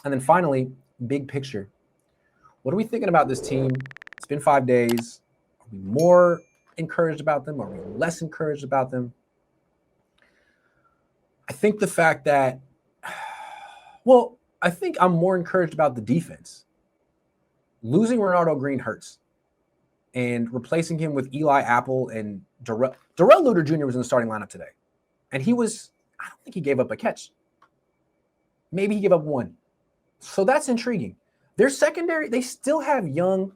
And then finally, big picture. What are we thinking about this team? It's been 5 days. Are we more encouraged about them? Are we less encouraged about them? I think the fact that, well, I think I'm more encouraged about the defense. Losing Ronaldo Green hurts. And replacing him with Eli Apple and Darrell Luter Jr. was in the starting lineup today. And I don't think he gave up a catch. Maybe he gave up one. So that's intriguing. Their secondary, they still have young,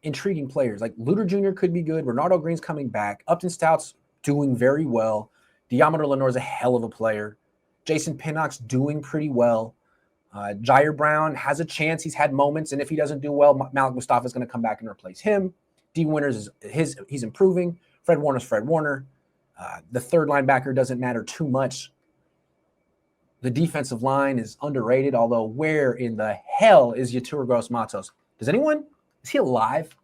intriguing players. Like Luter Jr. could be good. Ronaldo Green's coming back. Upton Stout's doing very well. Diameter Lenore's a hell of a player. Jason Pinnock's doing pretty well. Jair Brown has a chance. He's had moments, and if he doesn't do well, Malik Mustafa is going to come back and replace him. D. Winters he's improving. Fred Warner's Fred Warner. The third linebacker doesn't matter too much. The defensive line is underrated, although where in the hell is Yetur Gross-Matos? Is he alive?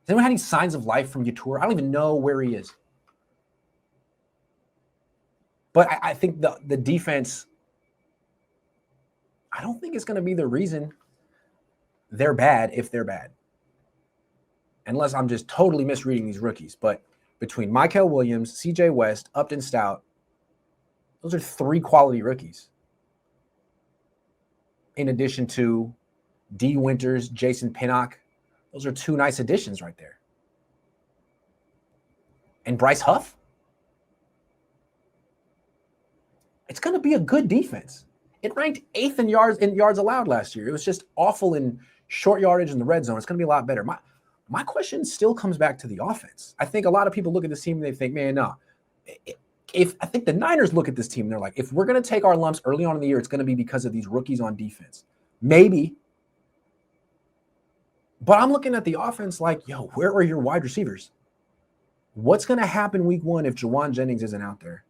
Has anyone had any signs of life from Yetur? I don't even know where he is. But I think the defense, I don't think it's going to be the reason they're bad if they're bad. Unless I'm just totally misreading these rookies. But between Mykel Williams, CJ West, Upton Stout, those are 3 quality rookies. In addition to D. Winters, Jason Pinnock. Those are 2 nice additions right there. And Bryce Huff? It's going to be a good defense. It ranked 8th in yards allowed last year. It was just awful in short yardage in the red zone. It's going to be a lot better. My question still comes back to the offense. I think a lot of people look at this team and they think, man, no. I think the Niners look at this team and they're like, if we're going to take our lumps early on in the year, it's going to be because of these rookies on defense. Maybe. But I'm looking at the offense like, yo, where are your wide receivers? What's going to happen week 1 if Jawan Jennings isn't out there?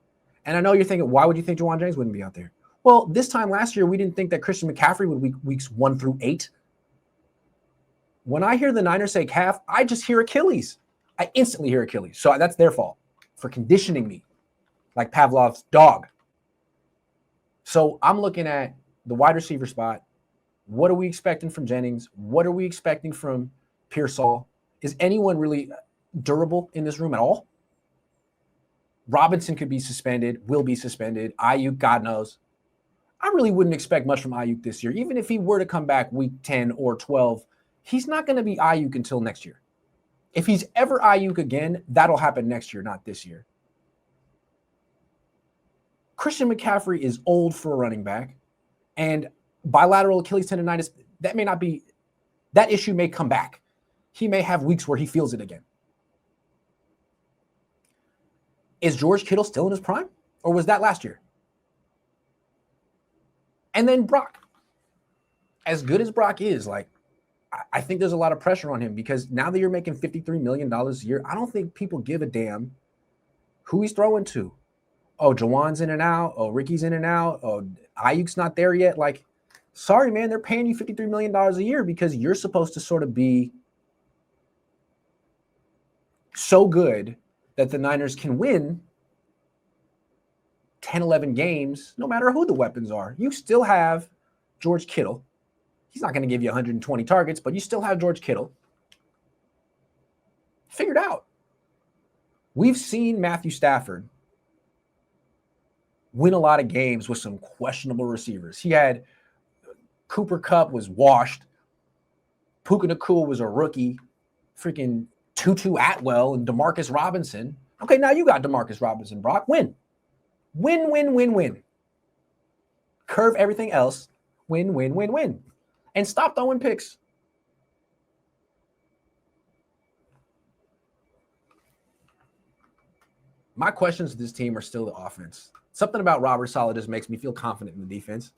And I know you're thinking, why would you think Jawan Jennings wouldn't be out there? Well, this time last year, we didn't think that Christian McCaffrey would weeks 1 through 8. When I hear the Niners say calf, I just hear Achilles. I instantly hear Achilles. So that's their fault for conditioning me like Pavlov's dog. So I'm looking at the wide receiver spot. What are we expecting from Jennings? What are we expecting from Pearsall? Is anyone really durable in this room at all? Robinson could be suspended, will be suspended. Ayuk, God knows. I really wouldn't expect much from Ayuk this year. Even if he were to come back week 10 or 12, he's not going to be Ayuk until next year. If he's ever Ayuk again, that'll happen next year, not this year. Christian McCaffrey is old for a running back, and bilateral Achilles tendonitis, that issue may come back. He may have weeks where he feels it again. Is George Kittle still in his prime? Or was that last year? And then Brock. As good as Brock is, I think there's a lot of pressure on him because now that you're making $53 million a year, I don't think people give a damn who he's throwing to. Oh, Jawan's in and out. Oh, Ricky's in and out. Oh, Ayuk's not there yet. Sorry, man, they're paying you $53 million a year because you're supposed to sort of be so good that the Niners can win 10, 11 games, no matter who the weapons are. You still have George Kittle. He's not going to give you 120 targets, but you still have George Kittle. Figured out. We've seen Matthew Stafford win a lot of games with some questionable receivers. He had Cooper Kupp was washed. Puka Nacua was a rookie. Freaking Tutu Atwell and Demarcus Robinson. Okay, now you got Demarcus Robinson, Brock. Win. Win, win, win, win. Curve everything else. Win, win, win, win. And stop throwing picks. My questions to this team are still the offense. Something about Robert Saleh just makes me feel confident in the defense.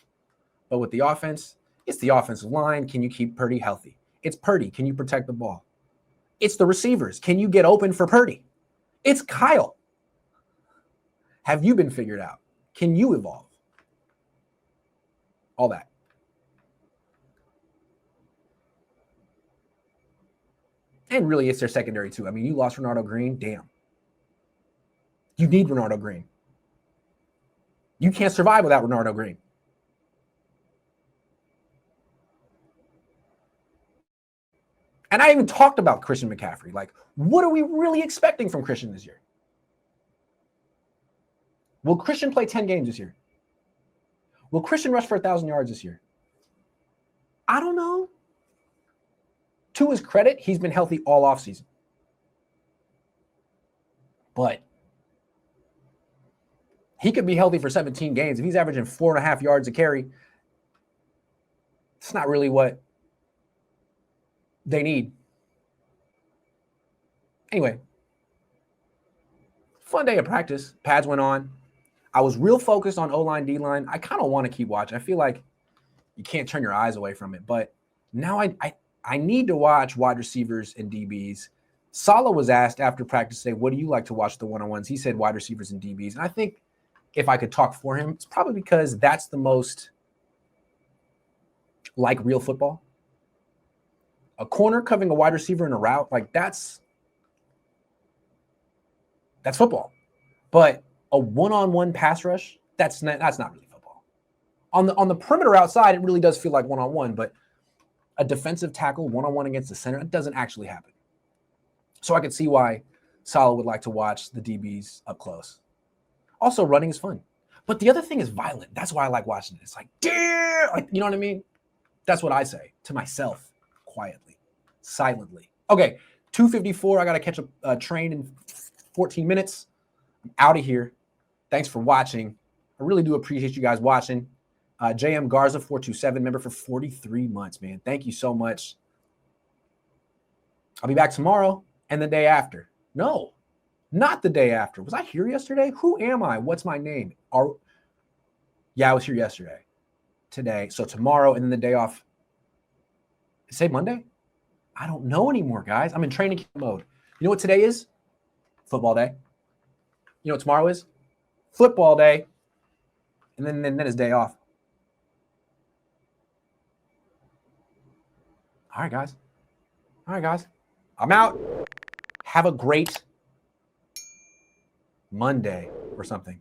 But with the offense, it's the offensive line. Can you keep Purdy healthy? It's Purdy. Can you protect the ball? It's the receivers. Can you get open for Purdy? It's Kyle. Have you been figured out? Can you evolve? All that. And really, it's their secondary, too. I mean, you lost Ronaldo Green. Damn. You need Ronaldo Green. You can't survive without Renardo Green. And I even talked about Christian McCaffrey. Like, what are we really expecting from Christian this year? Will Christian play 10 games this year? Will Christian rush for 1,000 yards this year? I don't know. To his credit, he's been healthy all offseason. But he could be healthy for 17 games. If he's averaging 4.5 yards a carry, it's not really what they need. Anyway, fun day of practice. Pads went on. I was real focused on O-line, D-line. I kind of want to keep watching. I feel like you can't turn your eyes away from it. But now I need to watch wide receivers and DBs. Saleh was asked after practice today, what do you like to watch the one-on-ones? He said wide receivers and DBs. And I think if I could talk for him, it's probably because that's the most like real football. A corner covering a wide receiver in a route, like that's football. But a one-on-one pass rush, that's not really football. On the perimeter outside, it really does feel like one-on-one, but a defensive tackle one-on-one against the center, it doesn't actually happen. So I could see why Saleh would like to watch the DBs up close. Also, running is fun. But the other thing is violent. That's why I like watching it. It's like, damn, like, you know what I mean? That's what I say to myself quietly, silently. Okay, 2:54. I got to catch a train in 14 minutes. I'm out of here. Thanks for watching. I really do appreciate you guys watching. JM Garza 427, member for 43 months, man. Thank you so much. I'll be back tomorrow and the day after. No, not the day after. Was I here yesterday? Who am I? What's my name? Yeah, I was here yesterday. Today. So tomorrow and then the day off. Say Monday? I don't know anymore, guys. I'm in training camp mode. You know what today is? Football day. You know what tomorrow is? Football day. And then it's day off. All right, guys. I'm out. Have a great Monday or something.